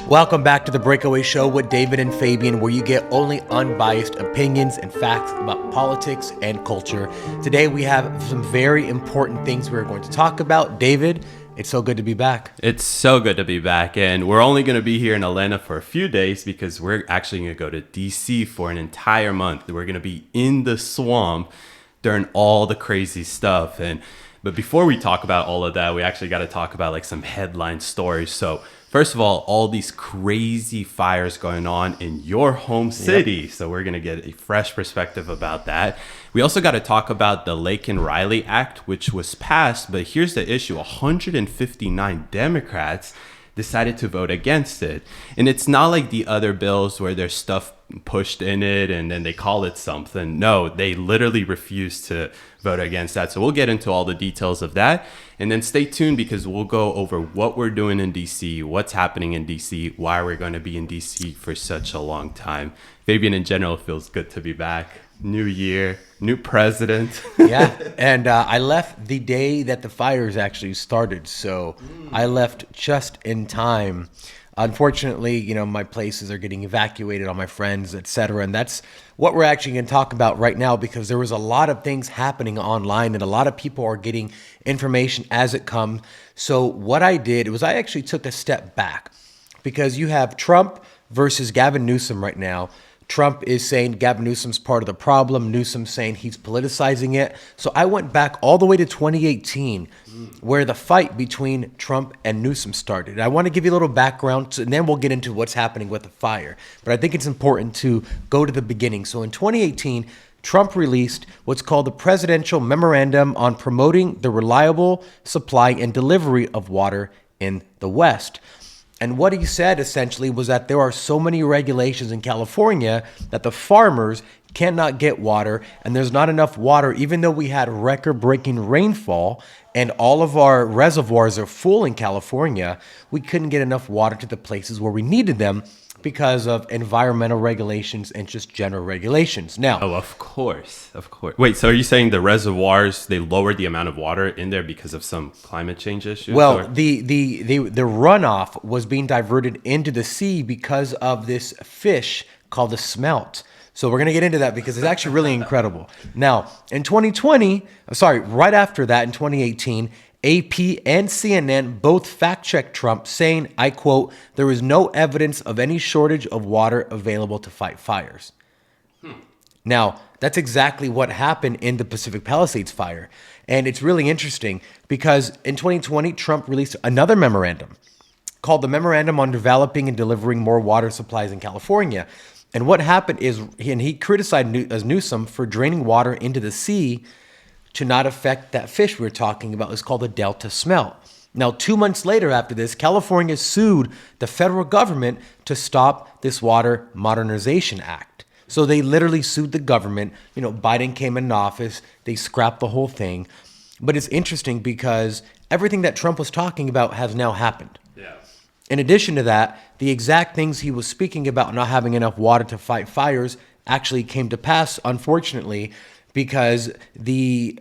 Welcome back to the Breakaway Show with David and Fabian, where you get only unbiased opinions and facts about politics and culture. Today we have some very important things we're going to talk about. David, it's so good to be back. It's so good to be back, and we're only going to be here in Atlanta for a few days because we're actually going to go to DC for an entire month. We're going to be in the swamp during all the crazy stuff. But before we talk about all of that, we actually got to talk about like some headline stories. So first of all these crazy fires going on in your home city. Yep. So we're going to get a fresh perspective about that. We also got to talk about the Laken Riley Act, which was passed. But here's the issue. 159 Democrats decided to vote against it. And it's not like the other bills where there's stuff pushed in it and then they call it something. No, they literally refused to vote against that. So we'll get into all the details of that. And then stay tuned because we'll go over what we're doing in DC, what's happening in DC, why we're going to be in DC for such a long time. Fabian, in general, it feels good to be back. New year, new president. Yeah, and I left the day that the fires actually started, so I left just in time. Unfortunately, my places are getting evacuated, all my friends, etc. And that's what we're actually going to talk about right now, because there was a lot of things happening online and a lot of people are getting information as it comes. So what I did was I actually took a step back, because you have Trump versus Gavin Newsom right now. Trump is saying Gavin Newsom's part of the problem. Newsom's saying he's politicizing it. So I went back all the way to 2018, where the fight between Trump and Newsom started. I want to give you a little background, and then we'll get into what's happening with the fire. But I think it's important to go to the beginning. So in 2018, Trump released what's called the Presidential Memorandum on Promoting the Reliable Supply and Delivery of Water in the West. And what he said essentially was that there are so many regulations in California that the farmers cannot get water, and there's not enough water, even though we had record-breaking rainfall and all of our reservoirs are full in California. We couldn't get enough water to the places where we needed them because of environmental regulations and just general regulations. Now, of course. Wait, so are you saying the reservoirs, they lowered the amount of water in there because of some climate change issues? Well, the runoff was being diverted into the sea because of this fish called the smelt. So we're going to get into that because it's actually really incredible. Now, in right after that, in 2018, AP and CNN both fact-checked Trump, saying, I quote, "There is no evidence of any shortage of water available to fight fires." Now, that's exactly what happened in the Pacific Palisades fire. And it's really interesting because in 2020, Trump released another memorandum called the Memorandum on Developing and Delivering More Water Supplies in California. And what happened is, he criticized Newsom for draining water into the sea to not affect that fish we were talking about. It's called the Delta smelt. Now, 2 months later after this, California sued the federal government to stop this Water Modernization Act. So they literally sued the government. Biden came in office. They scrapped the whole thing. But it's interesting because everything that Trump was talking about has now happened. Yeah. In addition to that, the exact things he was speaking about not having enough water to fight fires actually came to pass, unfortunately, because the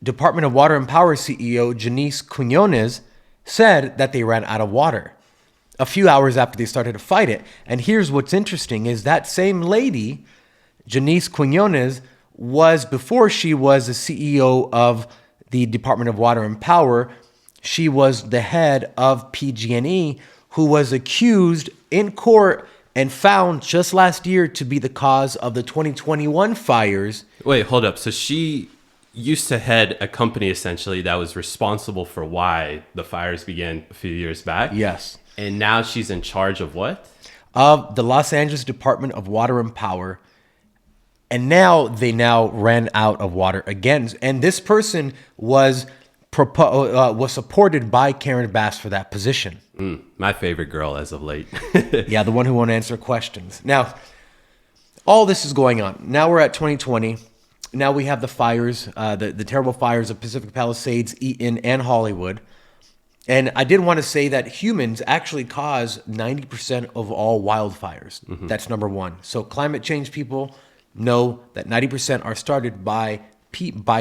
Department of Water and Power CEO, Janice Quinones, said that they ran out of water a few hours after they started to fight it. And here's what's interesting is that same lady, Janice Quinones, before she was the CEO of the Department of Water and Power, she was the head of PG&E, who was accused in court and found just last year to be the cause of the 2021 fires. Wait, hold up. So she used to head a company essentially that was responsible for why the fires began a few years back? Yes. And now she's in charge of what? Of the Los Angeles Department of Water and Power. And now they ran out of water again. And this person was supported by Karen Bass for that position. My favorite girl as of late. Yeah, the one who won't answer questions. Now, all this is going on. Now we're at 2020. Now we have the fires, the terrible fires of Pacific Palisades, Eaton, and Hollywood. And I did want to say that humans actually cause 90% of all wildfires. Mm-hmm. That's number one. So climate change people know that 90% are started by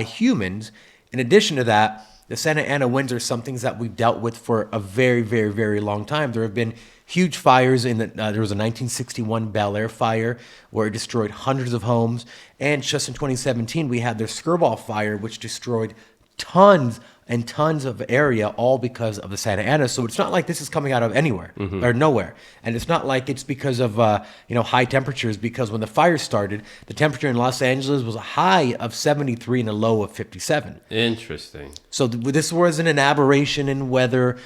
humans. In addition to that, the Santa Ana winds are some things that we've dealt with for a very, very, very long time. There have been huge fires there was a 1961 Bel Air fire where it destroyed hundreds of homes. And just in 2017, we had the Skirball fire, which destroyed tons and tons of area, all because of the Santa Ana. So it's not like this is coming out of anywhere or nowhere. And it's not like it's because of high temperatures, because when the fire started, the temperature in Los Angeles was a high of 73 and a low of 57. Interesting. So this wasn't an aberration in weather.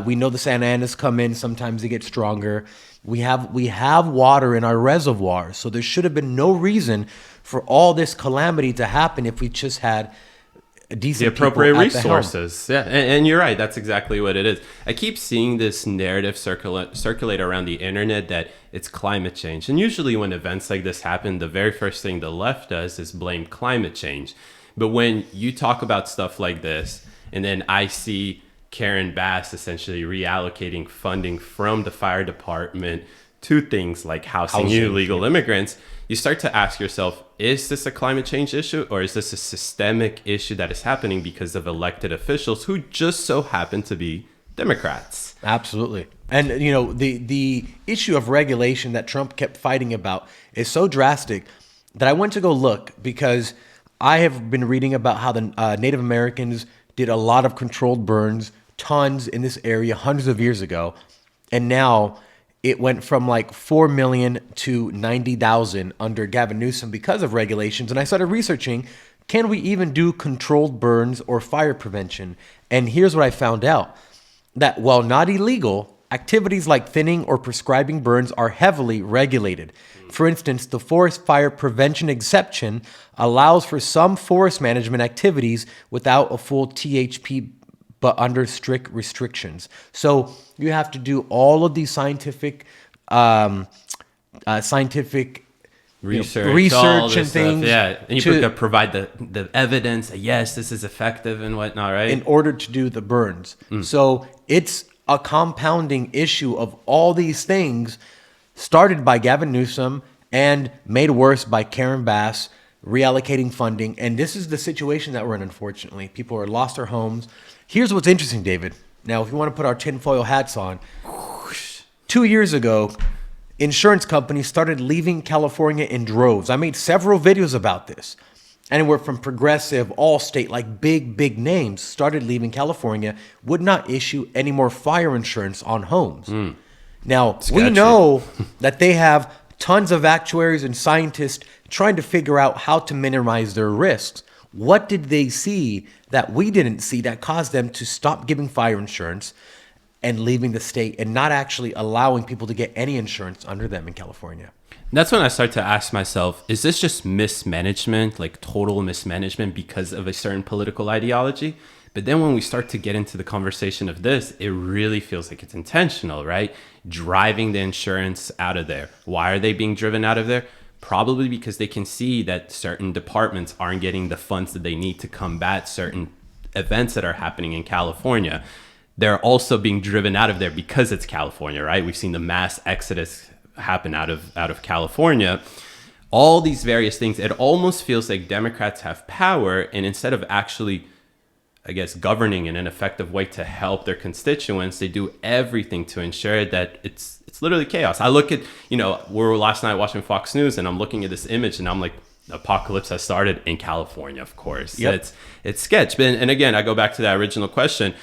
We know the Santa Anas come in. Sometimes they get stronger. We have water in our reservoirs. So there should have been no reason for all this calamity to happen if we just had the appropriate resources. Yeah, and you're right. That's exactly what it is. I keep seeing this narrative circulate around the internet that it's climate change. And usually when events like this happen, the very first thing the left does is blame climate change. But when you talk about stuff like this, and then I see Karen Bass essentially reallocating funding from the fire department to things like housing illegal immigrants, you start to ask yourself, is this a climate change issue, or is this a systemic issue that is happening because of elected officials who just so happen to be Democrats? Absolutely. And, the issue of regulation that Trump kept fighting about is so drastic that I went to go look, because I have been reading about how the Native Americans did a lot of controlled burns, tons in this area hundreds of years ago. And now it went from like 4 million to 90,000 under Gavin Newsom because of regulations. And I started researching, can we even do controlled burns or fire prevention? And here's what I found out, that while not illegal, activities like thinning or prescribing burns are heavily regulated. For instance, the forest fire prevention exception allows for some forest management activities without a full THP, but under strict restrictions. So you have to do all of these scientific research and things. Yeah, and you provide the evidence that, yes, this is effective and whatnot, right? In order to do the burns. So it's a compounding issue of all these things started by Gavin Newsom and made worse by Karen Bass reallocating funding. And this is the situation that we're in, unfortunately. People are lost their homes. Here's what's interesting, David. Now, if you want to put our tinfoil hats on, 2 years ago, insurance companies started leaving California in droves. I made several videos about this. Anywhere from Progressive, Allstate, like big names started leaving California, would not issue any more fire insurance on homes. Now, we know that they have tons of actuaries and scientists trying to figure out how to minimize their risks. What did they see that we didn't see that caused them to stop giving fire insurance and leaving the state and not actually allowing people to get any insurance under them in California? That's when I start to ask myself, is this just mismanagement, like total mismanagement because of a certain political ideology? But then when we start to get into the conversation of this, it really feels like it's intentional, right? Driving the insurance out of there. Why are they being driven out of there? Probably because they can see that certain departments aren't getting the funds that they need to combat certain events that are happening in California. They're also being driven out of there because it's California, right? We've seen the mass exodus happen out of California. All these various things, it almost feels like Democrats have power, and instead of actually, I guess, governing in an effective way to help their constituents, they do everything to ensure that it's literally chaos. I look at, we were last night watching Fox News, and I'm looking at this image, and I'm like, the apocalypse has started in California, of course. Yep. It's sketch. And again, I go back to that original question.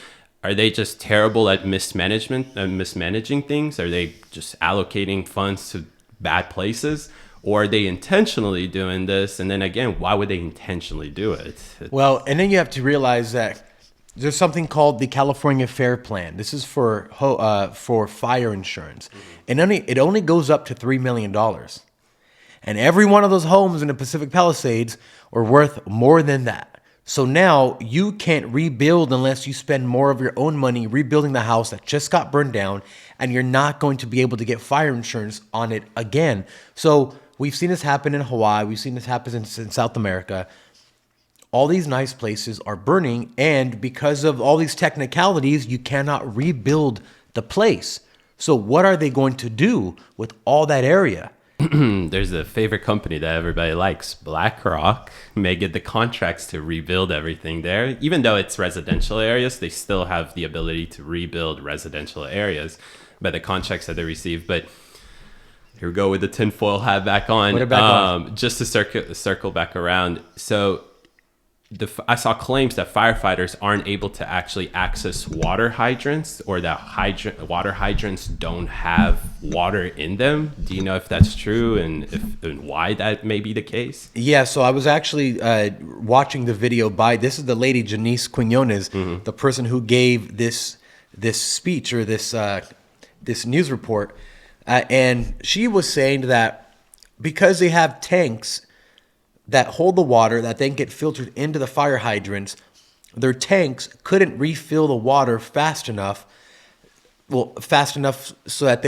Are they just terrible at mismanagement and mismanaging things? Are they just allocating funds to bad places? Or are they intentionally doing this? And then again, why would they intentionally do it? Well, and then you have to realize that there's something called the California Fair Plan. This is for fire insurance. And it only goes up to $3 million. And every one of those homes in the Pacific Palisades are worth more than that. So now you can't rebuild unless you spend more of your own money rebuilding the house that just got burned down, and you're not going to be able to get fire insurance on it again. So we've seen this happen in Hawaii. We've seen this happen in South America. All these nice places are burning, and because of all these technicalities, you cannot rebuild the place. So what are they going to do with all that area? There's a favorite company that everybody likes, BlackRock. May get the contracts to rebuild everything there. Even though it's residential areas, they still have the ability to rebuild residential areas. by the contracts that they receive. But here we go with the tinfoil hat back on. Put it back on. Just to circle back around. So I saw claims that firefighters aren't able to actually access water hydrants, or that water hydrants don't have water in them. Do you know if that's true, and why that may be the case? Yeah, so I was actually watching the video this is the lady Janice Quinones, the person who gave this speech, or this news report, and she was saying that because they have tanks that hold the water that then get filtered into the fire hydrants, their tanks couldn't refill the water fast enough so that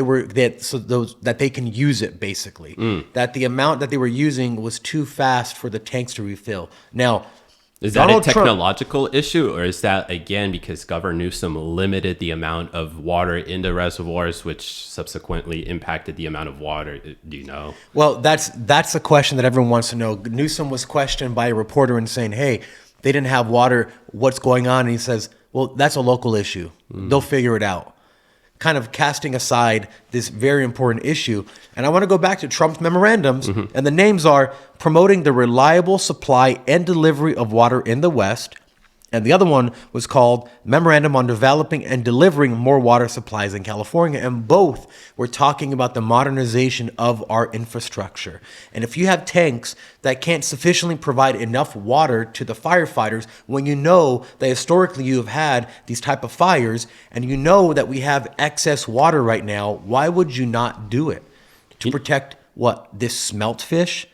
that they can use it, basically. That the amount that they were using was too fast for the tanks to refill. Now, is that a technological issue, or is that, again, because Governor Newsom limited the amount of water in the reservoirs, which subsequently impacted the amount of water? Do you know? Well, that's the question that everyone wants to know. Newsom was questioned by a reporter and saying, hey, they didn't have water. What's going on? And he says, well, that's a local issue. They'll figure it out. Kind of casting aside this very important issue. And I want to go back to Trump's memorandums, and the names are promoting the reliable supply and delivery of water in the West, and the other one was called Memorandum on Developing and Delivering More Water Supplies in California, and both were talking about the modernization of our infrastructure. And if you have tanks that can't sufficiently provide enough water to the firefighters, when you know that historically you have had these type of fires, and you know that we have excess water right now, why would you not do it? To protect this smelt fish?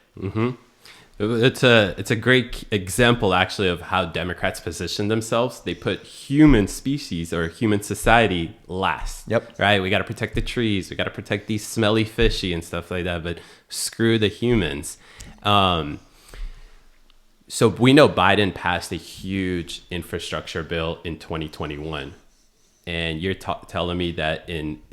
It's a great example, actually, of how Democrats position themselves. They put human species or human society last. Yep. Right? We got to protect the trees. We got to protect these smelly fishy and stuff like that. But screw the humans. So we know Biden passed a huge infrastructure bill in 2021. And you're telling me that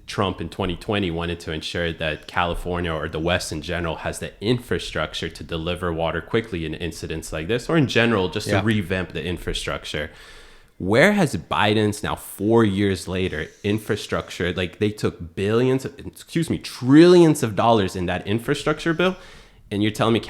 Trump in 2020 wanted to ensure that California, or the West in general, has the infrastructure to deliver water quickly in incidents like this, or in general, just to revamp the infrastructure. Where has Biden's, now 4 years later, infrastructure, like they took trillions of dollars in that infrastructure bill, and you're telling me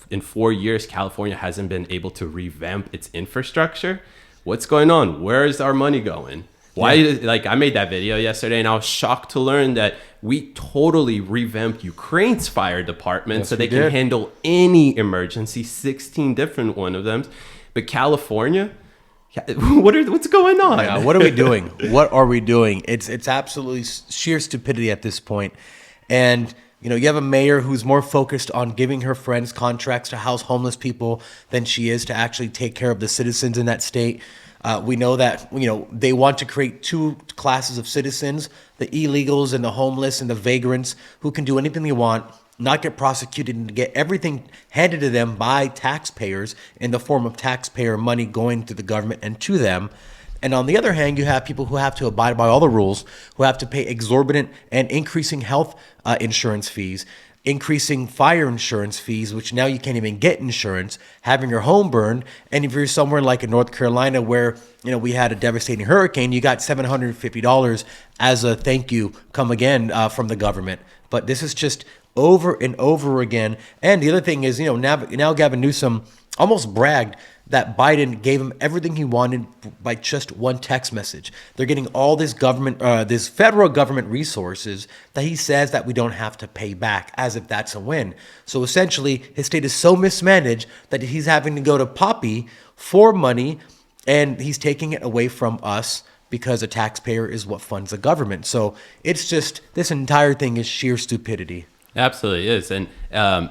in 4 years, California hasn't been able to revamp its infrastructure? What's going on? Where is our money going? I made that video yesterday, and I was shocked to learn that we totally revamped Ukraine's fire department so they can handle any emergency, 16 different one of them. But California, what's going on? Yeah, what are we doing? What are we doing? It's absolutely sheer stupidity at this point. And you have a mayor who's more focused on giving her friends contracts to house homeless people than she is to actually take care of the citizens in that state. We know that, they want to create two classes of citizens, the illegals and the homeless and the vagrants who can do anything they want, not get prosecuted, and get everything handed to them by taxpayers in the form of taxpayer money going to the government and to them. And on the other hand, you have people who have to abide by all the rules, who have to pay exorbitant and increasing health insurance fees, increasing fire insurance fees, which now you can't even get insurance, having your home burned. And if you're somewhere like in North Carolina where, we had a devastating hurricane, you got $750 as a thank you come again from the government. But this is just over and over again. And the other thing is, now Gavin Newsom almost bragged that Biden gave him everything he wanted by just one text message. They're getting all this this federal government resources that he says that we don't have to pay back, as if that's a win. So essentially, his state is so mismanaged that he's having to go to Poppy for money, and he's taking it away from us because a taxpayer is what funds the government. So it's just, this entire thing is sheer stupidity. Absolutely is. And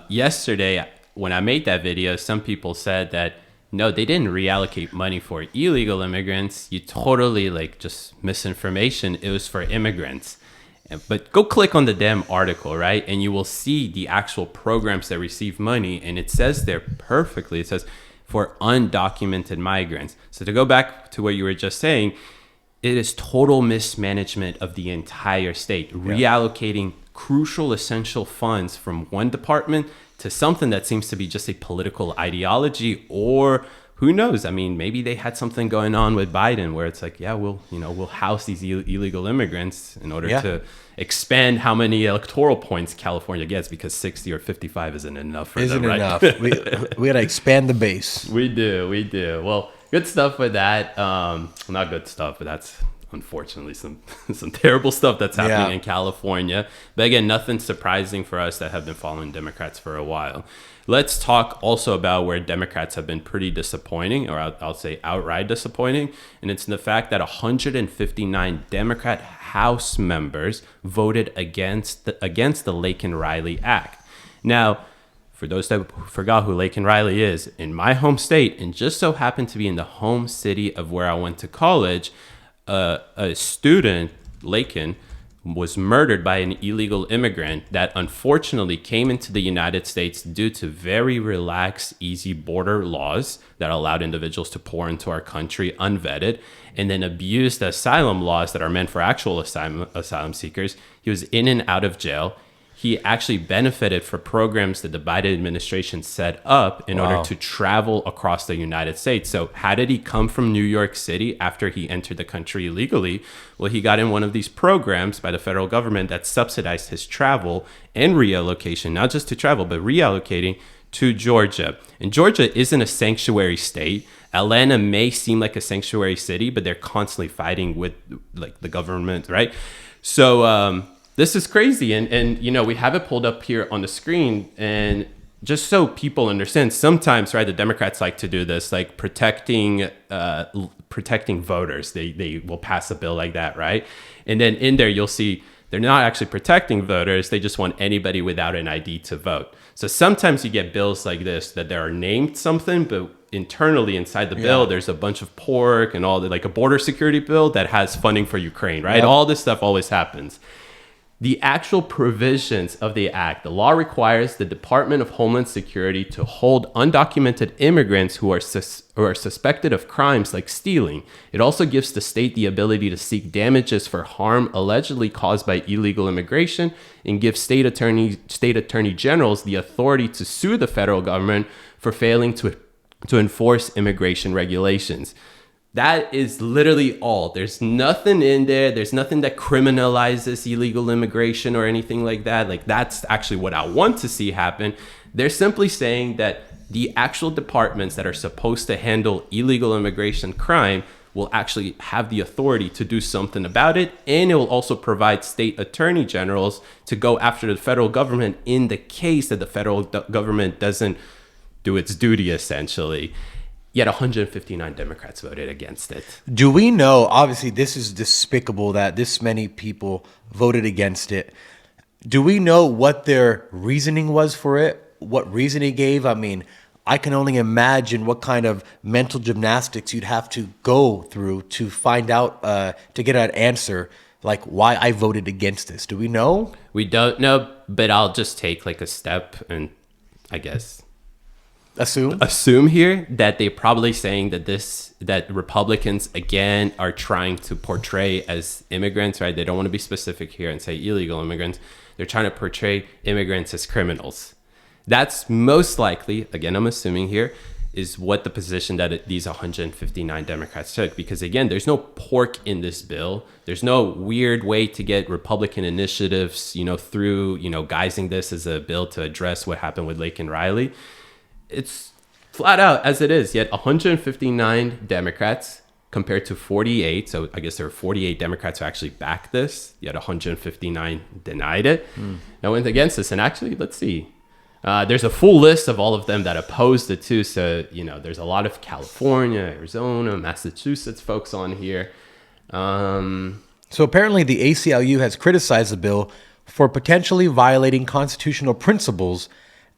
yesterday, when I made that video, some people said that, no, they didn't reallocate money for illegal immigrants. You totally just misinformation. It was for immigrants. But go click on the damn article, right? And you will see the actual programs that receive money. And it says there perfectly, it says for undocumented migrants. So to go back to what you were just saying, it is total mismanagement of the entire state, reallocating crucial, essential funds from one department to something that seems to be just a political ideology or who knows? I mean, maybe they had something going on with Biden where it's like, yeah, we'll house these illegal immigrants in order to expand how many electoral points California gets, because 60 or 55 isn't enough for them, right? Enough. We got to expand the base. We do. Well, good stuff with that. Not good stuff, but that's unfortunately some terrible stuff that's happening in California. But again, nothing surprising for us that have been following Democrats for a while. Let's talk also about where Democrats have been pretty disappointing, or I'll say outright disappointing. And it's in the fact that 159 Democrat House members voted against the Laken Riley Act. Now, for those that forgot who Laken Riley is, in my home state, and just so happened to be in the home city of where I went to college, a student, Laken, was murdered by an illegal immigrant that unfortunately came into the United States due to very relaxed, easy border laws that allowed individuals to pour into our country unvetted, and then abused the asylum laws that are meant for actual asylum seekers. He was in and out of jail. He actually benefited from programs that the Biden administration set up in order to travel across the United States. So how did he come from New York City after he entered the country illegally? Well, he got in one of these programs by the federal government that subsidized his travel and reallocation, not just to travel, but reallocating to Georgia. And Georgia isn't a sanctuary state. Atlanta may seem like a sanctuary city, but they're constantly fighting with like the government, right? So, this is crazy. And you know, we have it pulled up here on the screen. And just so people understand, sometimes, right, the Democrats like to do this, like protecting voters. They will pass a bill like that, right? And then in there, you'll see they're not actually protecting voters. They just want anybody without an ID to vote. So sometimes you get bills like this that they are named something, but internally inside the bill, there's a bunch of pork and all the, like a border security bill that has funding for Ukraine, right? All this stuff always happens. The actual provisions of the act, the law requires the Department of Homeland Security to hold undocumented immigrants who are suspected of crimes like stealing. It also gives the state the ability to seek damages for harm allegedly caused by illegal immigration, and gives state attorney generals the authority to sue the federal government for failing to enforce immigration regulations. That is literally all. There's nothing in there. There's nothing that criminalizes illegal immigration or anything like that. Like, that's actually what I want to see happen. They're simply saying that the actual departments that are supposed to handle illegal immigration crime will actually have the authority to do something about it. And it will also provide state attorney generals to go after the federal government in the case that the federal government doesn't do its duty, essentially. Yet 159 Democrats voted against it. Do we know, obviously this is despicable that this many people voted against it. Do we know what their reasoning was for it? What reason he gave? I mean, I can only imagine what kind of mental gymnastics you'd have to go through to find out, to get an answer, like why I voted against this. Do we know? We don't know, but I'll just take like a step and I guess assume here that they're probably saying that Republicans again are trying to portray as immigrants, right? They don't want to be specific here and say illegal immigrants. They're trying to portray immigrants as criminals. That's most likely, again, I'm assuming here, is what the position that these 159 Democrats took. Because again, there's no pork in this bill. There's no weird way to get Republican initiatives, through, guising this as a bill to address what happened with Laken Riley. It's flat out as it is. Yet 159 Democrats compared to 48. So I guess there were 48 Democrats who actually backed this. Yet 159 denied it. Now went against this. And actually, let's see. There's a full list of all of them that opposed it too. So, there's a lot of California, Arizona, Massachusetts folks on here. So apparently the ACLU has criticized the bill for potentially violating constitutional principles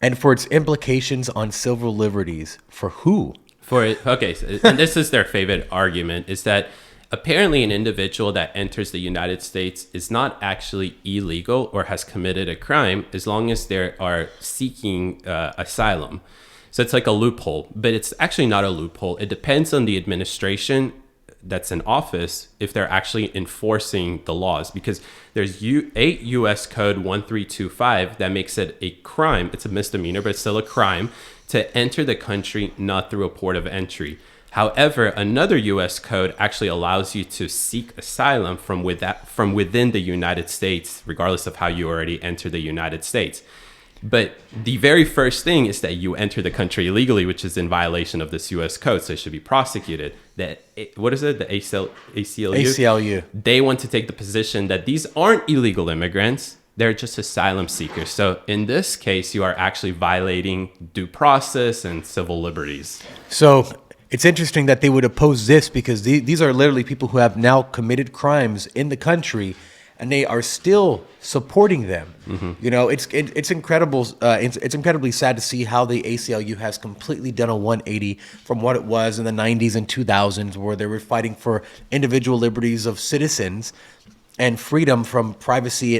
and for its implications on civil liberties. For who? Okay, and this is their favorite argument, is that apparently an individual that enters the United States is not actually illegal or has committed a crime as long as they are seeking asylum. So it's like a loophole, but it's actually not a loophole. It depends on the administration that's in office if they're actually enforcing the laws, because there's 8 U.S. Code 1325 that makes it a crime. It's a misdemeanor, but it's still a crime to enter the country, not through a port of entry. However, another U.S. code actually allows you to seek asylum from within the United States, regardless of how you already enter the United States. But the very first thing is that you enter the country illegally, which is in violation of this U.S. code, so it should be prosecuted. What is it? The ACLU? ACLU. They want to take the position that these aren't illegal immigrants. They're just asylum seekers. So in this case, you are actually violating due process and civil liberties. So it's interesting that they would oppose this because these are literally people who have now committed crimes in the country, and they are still supporting them. Mm-hmm. You know, it's incredible. It's incredibly sad to see how the ACLU has completely done a 180 from what it was in the 90s and 2000s, where they were fighting for individual liberties of citizens and freedom from privacy,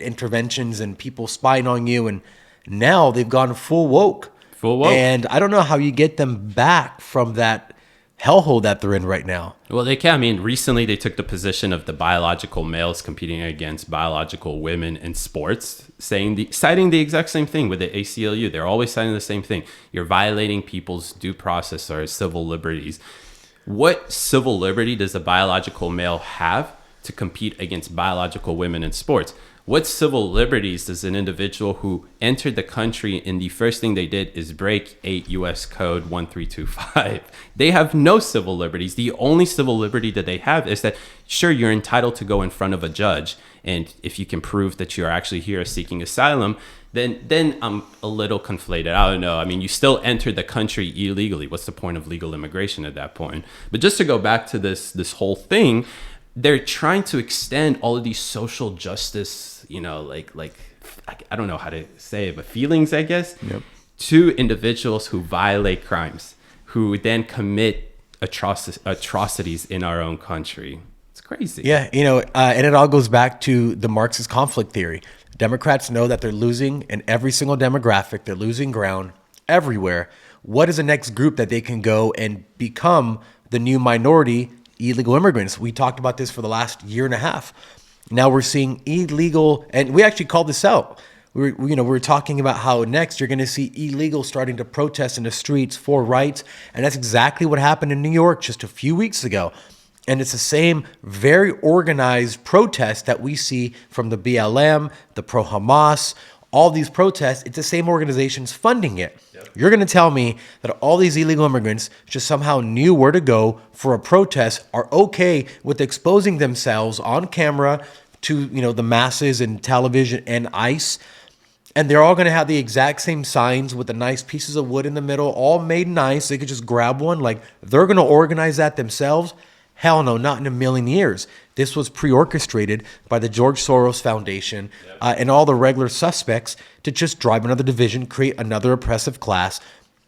interventions and people spying on you. And now they've gone full woke. Full woke. And I don't know how you get them back from that hellhole that they're in right now. Well, they can. I mean, recently they took the position of the biological males competing against biological women in sports, citing the exact same thing with the ACLU. They're always citing the same thing. You're violating people's due process or civil liberties. What civil liberty does a biological male have to compete against biological women in sports? What civil liberties does an individual who entered the country and the first thing they did is break 8 U.S. Code 1325? They have no civil liberties. The only civil liberty that they have is that, sure, you're entitled to go in front of a judge. And if you can prove that you're actually here seeking asylum, then I'm a little conflated. I don't know. I mean, you still entered the country illegally. What's the point of legal immigration at that point? But just to go back to this whole thing, they're trying to extend all of these social justice, like I don't know how to say it, but feelings, I guess, yep, to individuals who violate crimes, who then commit atrocities in our own country. It's crazy. Yeah, and it all goes back to the Marxist conflict theory. Democrats know that they're losing in every single demographic. They're losing ground everywhere. What is the next group that they can go and become the new minority? Illegal immigrants. We talked about this for the last year and a half. Now we're seeing illegal, and we actually called this out. We were talking about how next you're going to see illegal starting to protest in the streets for rights, and that's exactly what happened in New York just a few weeks ago. And it's the same very organized protest that we see from the BLM, the pro-Hamas, all these protests. It's the same organizations funding it. Yep. You're going to tell me that all these illegal immigrants just somehow knew where to go for a protest, are okay with exposing themselves on camera to, the masses and television and ICE, and they're all going to have the exact same signs with the nice pieces of wood in the middle, all made nice. They could just grab one. Like, they're going to organize that themselves? Hell no, not in a million years. This was pre-orchestrated by the George Soros Foundation, and all the regular suspects to just drive another division, create another oppressive class,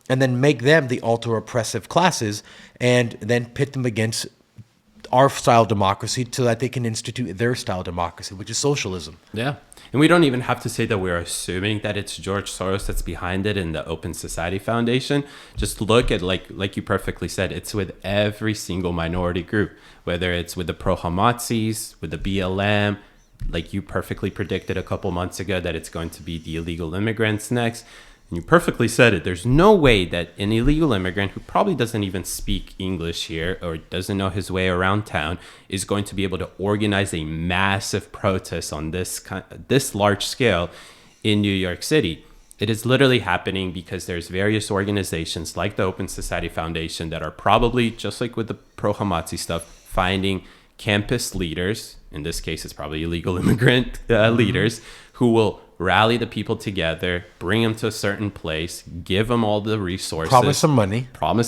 and then make them the ultra-oppressive classes, and then pit them against our style democracy so that they can institute their style democracy, which is socialism. Yeah. And we don't even have to say that we're assuming that it's George Soros that's behind it in the Open Society Foundation. Just look at, like you perfectly said, it's with every single minority group, whether it's with the pro-Hamazis, with the BLM, like you perfectly predicted a couple months ago that it's going to be the illegal immigrants next. And you perfectly said it. There's no way that an illegal immigrant who probably doesn't even speak English here or doesn't know his way around town is going to be able to organize a massive protest on this large scale in New York City. It is literally happening because there's various organizations like the Open Society Foundation that are probably, just like with the pro-Hamazi stuff, finding campus leaders, in this case it's probably illegal immigrant leaders, who will rally the people together, bring them to a certain place, give them all the resources. Promise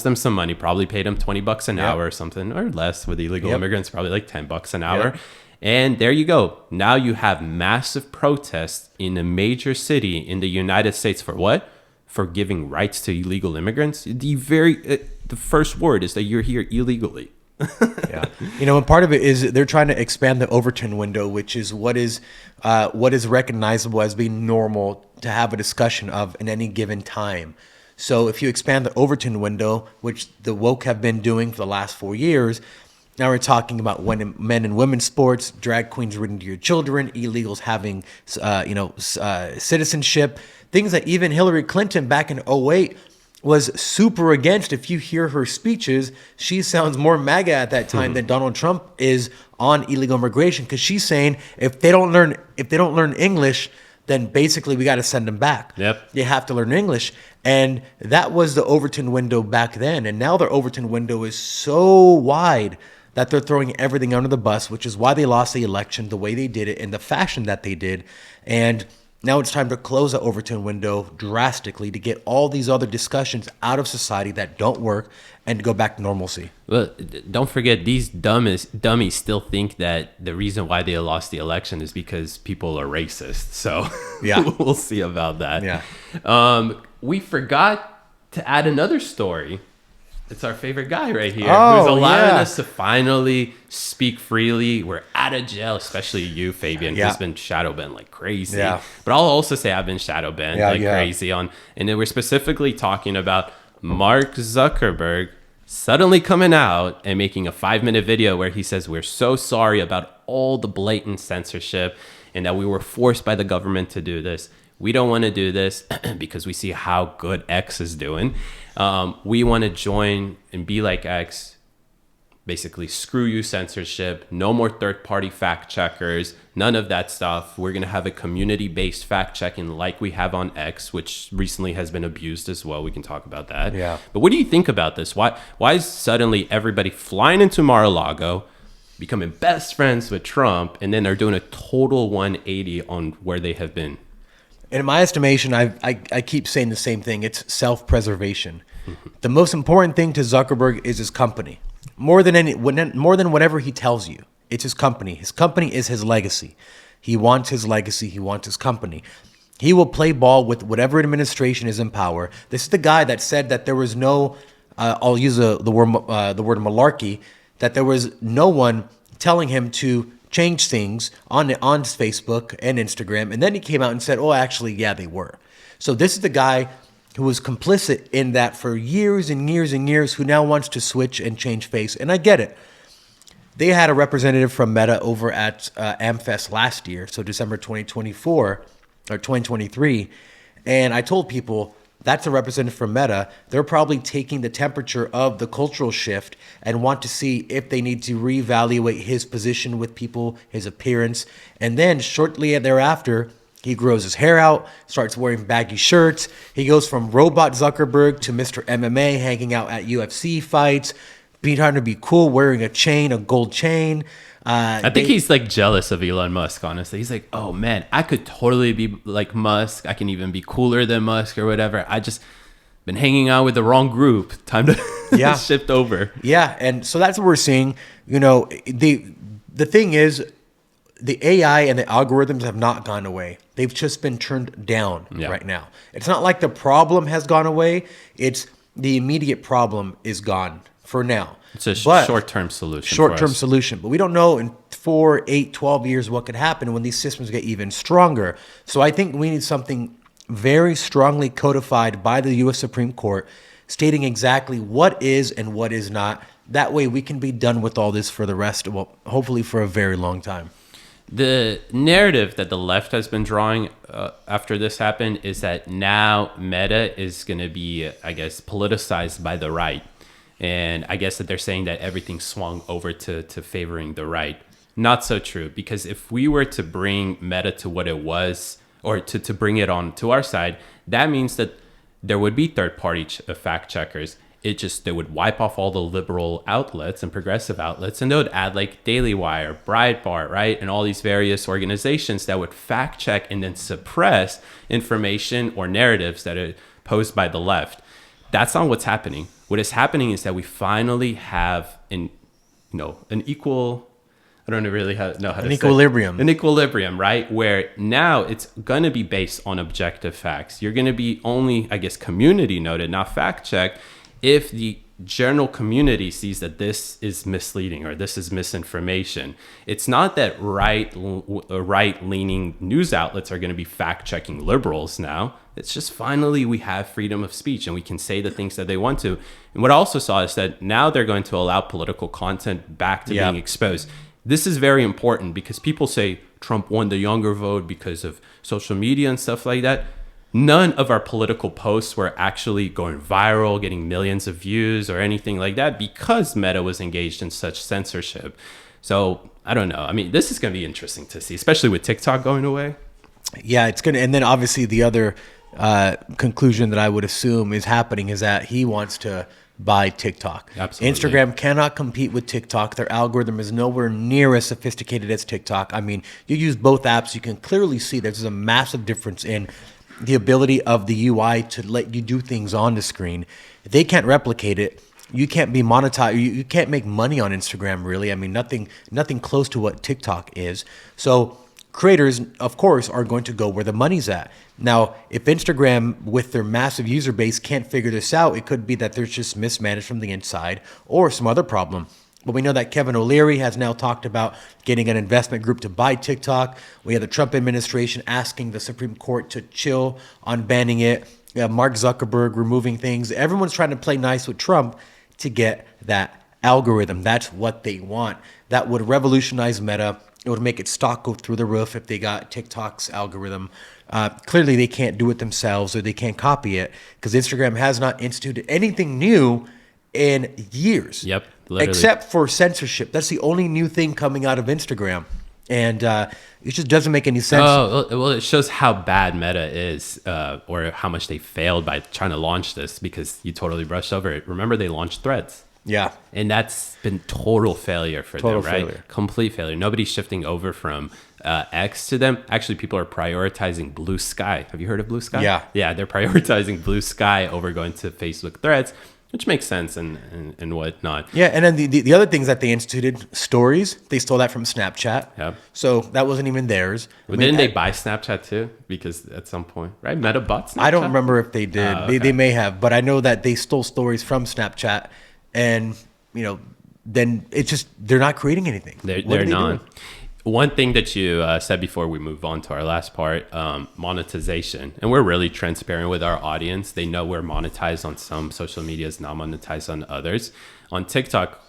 them some money, probably pay them $20 an hour or something, or less with illegal immigrants, probably like $10 an hour. Yep. And there you go. Now you have massive protests in a major city in the United States for what? For giving rights to illegal immigrants. The first word is that you're here illegally. Yeah, and part of it is they're trying to expand the Overton window, which is what is recognizable as being normal to have a discussion of in any given time. So if you expand the Overton window, which the woke have been doing for the last 4 years, Now we're talking about men and women's sports, drag queens reading to your children, illegals having, citizenship, things that even Hillary Clinton back in '08 was super against. If you hear her speeches, she sounds more MAGA at that time than Donald Trump is on illegal immigration, because she's saying if they don't learn English, then basically we got to send them back. Yep. They have to learn English. And that was the Overton window back then. And now their Overton window is so wide that they're throwing everything under the bus, which is why they lost the election the way they did it in the fashion that they did. And now it's time to close the Overton window drastically to get all these other discussions out of society that don't work and to go back to normalcy. Well, don't forget, these dummies still think that the reason why they lost the election is because people are racist. So Yeah. we'll see about that. Yeah. We forgot to add another story. It's our favorite guy right here, Oh, who's allowing yeah. us to finally speak freely. We're out of jail, especially you, Fabian, Yeah. who's been shadow banned like crazy. Yeah. But I'll also say I've been shadow banned Yeah, like yeah. crazy and then we're specifically talking about Mark Zuckerberg suddenly coming out and making a 5-minute video where he says we're so sorry about all the blatant censorship and that we were forced by the government to do this. We don't want to do this because we see how good X is doing. We want to join and be like X. Basically, screw you, censorship. No more third-party fact checkers. None of that stuff. We're going to have a community-based fact checking like we have on X, which recently has been abused as well. We can talk about that. Yeah. But what do you think about this? Why is suddenly everybody flying into Mar-a-Lago, becoming best friends with Trump, and then they're doing a total 180 on where they have been? In my estimation, I keep saying the same thing. It's self-preservation. The most important thing to Zuckerberg is his company. More than whatever he tells you. It's his company. His company is his legacy. He wants his legacy. He wants his company. He will play ball with whatever administration is in power. This is the guy that said that there was no, I'll use the word malarkey, that there was no one telling him to change things on Facebook and Instagram. And then he came out and said, oh, actually, yeah, they were. So this is the guy who was complicit in that for years and years and years, who now wants to switch and change face. And I get it. They had a representative from Meta over at AmFest last year, so December 2024 or 2023. And I told people, that's a representative from Meta. They're probably taking the temperature of the cultural shift and want to see if they need to reevaluate his position with people, his appearance. And then shortly thereafter, he grows his hair out, starts wearing baggy shirts. He goes from Robot Zuckerberg to Mr. MMA, hanging out at UFC fights, trying to be cool, wearing a gold chain. I think he's like jealous of Elon Musk, honestly. He's like, oh man, I could totally be like Musk. I can even be cooler than Musk or whatever. I just been hanging out with the wrong group. Time to shift over. Yeah, and so that's what we're seeing. You know, the thing is, the AI and the algorithms have not gone away. They've just been turned down right now. It's not like the problem has gone away. It's the immediate problem is gone for now. It's a short-term solution. Short-term solution. But we don't know in 4, 8, 12 years what could happen when these systems get even stronger. So I think we need something very strongly codified by the U.S. Supreme Court stating exactly what is and what is not. That way we can be done with all this for the rest, well, hopefully for a very long time. The narrative that the left has been drawing after this happened is that now Meta is going to be, I guess, politicized by the right. And I guess that they're saying that everything swung over to favoring the right. Not so true, because if we were to bring Meta to what it was, or to bring it on to our side, that means that there would be third-party fact checkers. They would wipe off all the liberal outlets and progressive outlets, and they would add like Daily Wire, Breitbart, right? And all these various organizations that would fact check and then suppress information or narratives that are posed by the left. That's not what's happening. What is happening is that we finally have an equal, I don't really know how to say equilibrium. An equilibrium, right? Where now it's going to be based on objective facts. You're going to be only, I guess, community noted, not fact checked, if the general community sees that this is misleading or this is misinformation. It's not that right-leaning news outlets are going to be fact-checking liberals now. It's just finally we have freedom of speech and we can say the things that they want to. And what I also saw is that now they're going to allow political content back to being exposed. This is very important because people say Trump won the younger vote because of social media and stuff like that. None of our political posts were actually going viral, getting millions of views or anything like that because Meta was engaged in such censorship. So I don't know. I mean, this is going to be interesting to see, especially with TikTok going away. Yeah, it's going to. And then obviously the other conclusion that I would assume is happening is that he wants to buy TikTok. Absolutely. Instagram cannot compete with TikTok. Their algorithm is nowhere near as sophisticated as TikTok. I mean, you use both apps, you can clearly see there's a massive difference in the ability of the UI to let you do things on the screen. If they can't replicate it, you can't be monetized. You can't make money on Instagram, really. I mean, nothing close to what TikTok is. So creators, of course, are going to go where the money's at. Now, if Instagram, with their massive user base, can't figure this out, it could be that there's just mismanaged from the inside or some other problem. But we know that Kevin O'Leary has now talked about getting an investment group to buy TikTok. We have the Trump administration asking the Supreme Court to chill on banning it. We have Mark Zuckerberg removing things. Everyone's trying to play nice with Trump to get that algorithm. That's what they want. That would revolutionize Meta. It would make its stock go through the roof if they got TikTok's algorithm. Clearly, they can't do it themselves or they can't copy it because Instagram has not instituted anything new in years. Yep. Literally. Except for censorship. That's the only new thing coming out of Instagram. And it just doesn't make any sense. Oh, well, it shows how bad Meta is or how much they failed by trying to launch this because you totally brushed over it. Remember, they launched Threads. Yeah. And that's been total failure for them, right? Failure. Complete failure. Nobody's shifting over from X to them. Actually, people are prioritizing Blue Sky. Have you heard of Blue Sky? Yeah. Yeah, they're prioritizing Blue Sky over going to Facebook Threads, which makes sense and whatnot. Yeah, and then the other things that they instituted, stories, they stole that from Snapchat. Yep. So that wasn't even theirs. But didn't they buy Snapchat too? Because at some point, right? Meta bought Snapchat? I don't remember if they did. Okay. They may have, but I know that they stole stories from Snapchat and, then it's just, they're not creating anything. They're not. Doing? One thing that you said before we move on to our last part, monetization. And we're really transparent with our audience. They know we're monetized on some social medias, not monetized on others. On TikTok,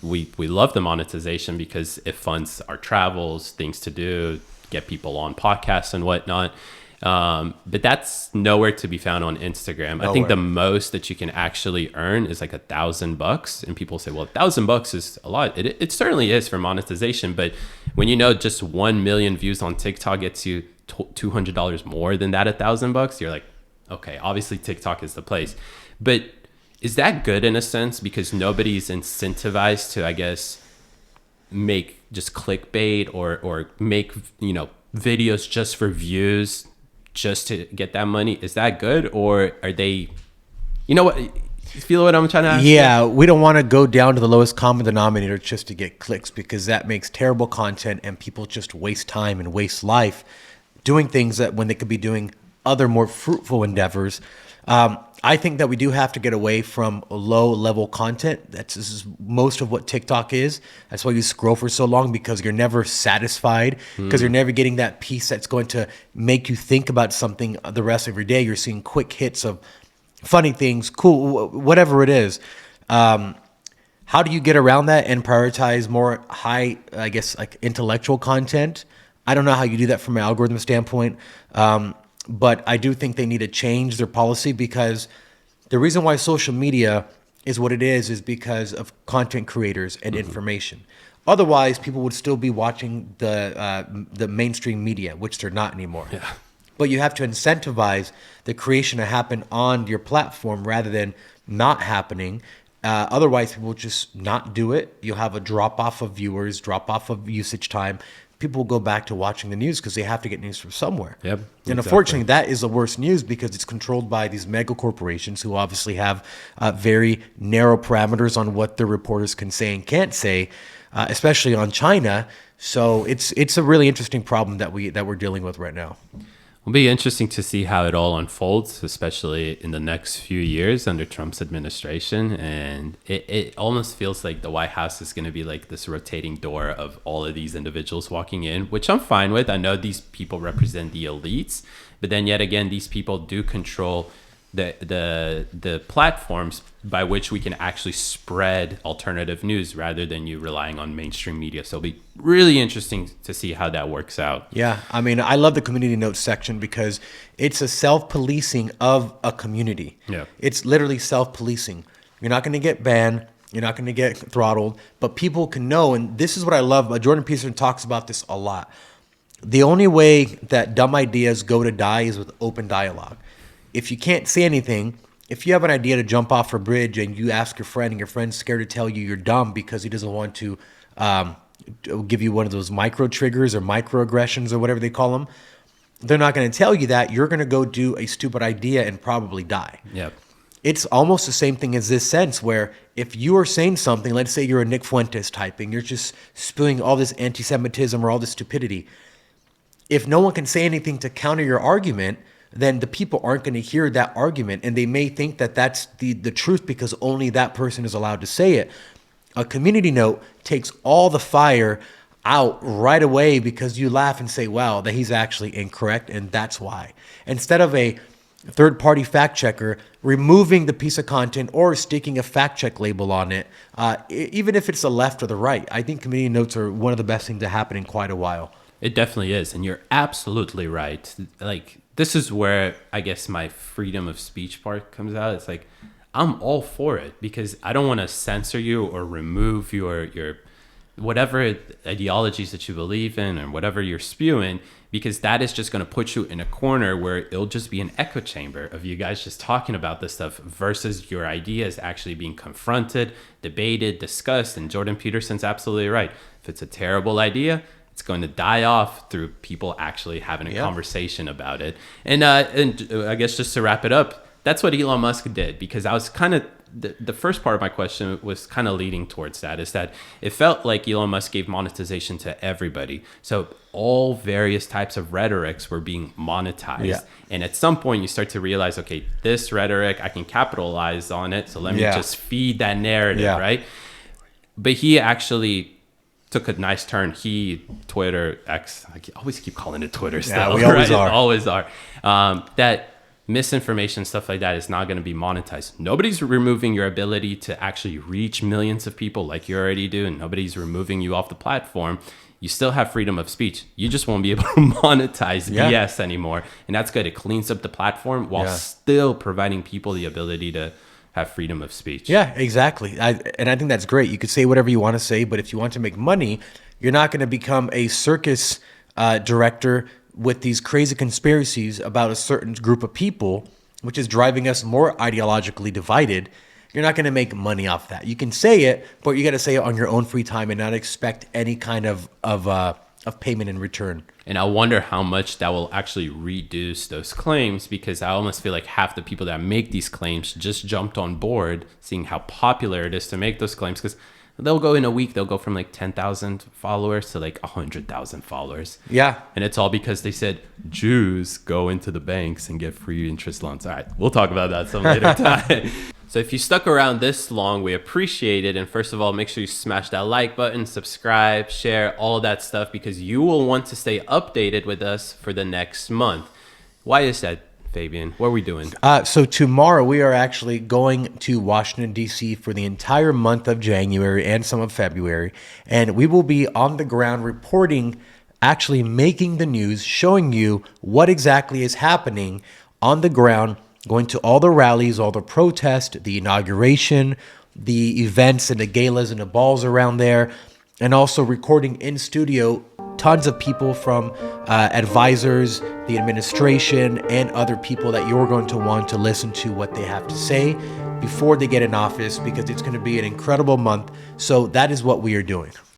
we love the monetization because it funds our travels, things to do, get people on podcasts and whatnot. But that's nowhere to be found on Instagram. Nowhere. I think the most that you can actually earn is like $1,000. And people say, well, $1,000 is a lot. It certainly is for monetization. But when just 1 million views on TikTok gets you $200 more than that $1,000, you're like, okay, obviously TikTok is the place. But is that good in a sense? Because nobody's incentivized to, I guess, make just clickbait or make, videos just for views, just to get that money. Is that good? Or are they, what, you feel what I'm trying to ask? Yeah, we don't want to go down to the lowest common denominator just to get clicks because that makes terrible content and people just waste time and waste life doing things that when they could be doing other more fruitful endeavors. I think that we do have to get away from low level content. This is most of what TikTok is. That's why you scroll for so long because you're never satisfied because you're never getting that piece that's going to make you think about something the rest of your day. You're seeing quick hits of funny things, cool, whatever it is. How do you get around that and prioritize more high, I guess, like intellectual content? I don't know how you do that from an algorithm standpoint. But I do think they need to change their policy because the reason why social media is what it is because of content creators and information. Otherwise, people would still be watching the mainstream media, which they're not anymore. Yeah. But you have to incentivize the creation to happen on your platform rather than not happening. Otherwise, people will just not do it. You'll have a drop off of viewers, drop off of usage time. People will go back to watching the news because they have to get news from somewhere. Yep, and exactly. Unfortunately, that is the worst news because it's controlled by these mega corporations who obviously have very narrow parameters on what their reporters can say and can't say, especially on China. So it's a really interesting problem that we're dealing with right now. It'll be interesting to see how it all unfolds, especially in the next few years under Trump's administration. And it almost feels like the White House is going to be like this rotating door of all of these individuals walking in, which I'm fine with. I know these people represent the elites, but then yet again, these people do control the platforms by which we can actually spread alternative news rather than you relying on mainstream media. So it'll be really interesting to see how that works out. Yeah, I mean, I love the community notes section because it's a self-policing of a community. Yeah. It's literally self-policing. You're not going to get banned. You're not going to get throttled, but people can know. And this is what I love. Jordan Peterson talks about this a lot. The only way that dumb ideas go to die is with open dialogue. If you can't say anything, if you have an idea to jump off a bridge and you ask your friend and your friend's scared to tell you you're dumb because he doesn't want to give you one of those micro triggers or microaggressions or whatever they call them, they're not going to tell you that. You're going to go do a stupid idea and probably die. Yep. It's almost the same thing as this sense where if you are saying something, let's say you're a Nick Fuentes typing, you're just spewing all this anti-Semitism or all this stupidity. If no one can say anything to counter your argument, then the people aren't going to hear that argument, and they may think that that's the truth because only that person is allowed to say it. A community note takes all the fire out right away because you laugh and say, wow, that he's actually incorrect, and that's why. Instead of a third-party fact checker removing the piece of content or sticking a fact check label on it, even if it's the left or the right, I think community notes are one of the best things to happen in quite a while. It definitely is, and you're absolutely right. Like, this is where I guess my freedom of speech part comes out. It's like, I'm all for it because I don't want to censor you or remove your whatever ideologies that you believe in or whatever you're spewing, because that is just going to put you in a corner where it'll just be an echo chamber of you guys just talking about this stuff versus your ideas actually being confronted, debated, discussed. And Jordan Peterson's absolutely right. If it's a terrible idea, it's going to die off through people actually having a conversation about it. And I guess just to wrap it up, that's what Elon Musk did, because I was kind of, the first part of my question was kind of leading towards that, is that it felt like Elon Musk gave monetization to everybody. So all various types of rhetorics were being monetized. Yeah. And at some point you start to realize, okay, this rhetoric, I can capitalize on it. So let me just feed that narrative, right? But he actually took a nice turn. Twitter, X, I always keep calling it Twitter still. Yeah, we always are. That misinformation, stuff like that is not going to be monetized. Nobody's removing your ability to actually reach millions of people like you already do, and nobody's removing you off the platform. You still have freedom of speech. You just won't be able to monetize BS anymore. And that's good. It cleans up the platform while still providing people the ability to have freedom of speech. Yeah, exactly. I think that's great. You could say whatever you want to say, but if you want to make money, you're not going to become a circus director with these crazy conspiracies about a certain group of people, which is driving us more ideologically divided. You're not going to make money off that. You can say it, but you got to say it on your own free time and not expect any kind of payment in return. And I wonder how much that will actually reduce those claims, because I almost feel like half the people that make these claims just jumped on board, seeing how popular it is to make those claims, because they'll go in a week, they'll go from like 10,000 followers to like 100,000 followers. Yeah. And it's all because they said Jews go into the banks and get free interest loans. All right, we'll talk about that some later time. So if you stuck around this long, we appreciate it. And first of all, make sure you smash that like button, subscribe, share, all of that stuff, because you will want to stay updated with us for the next month. Why is that, Fabian? What are we doing? So tomorrow we are actually going to Washington, D.C. for the entire month of January and some of February. And we will be on the ground reporting, actually making the news, showing you what exactly is happening on the ground, going to all the rallies, all the protests, the inauguration, the events and the galas and the balls around there, and also recording in studio tons of people from advisors, the administration, and other people that you're going to want to listen to what they have to say before they get in office, because it's going to be an incredible month. So that is what we are doing.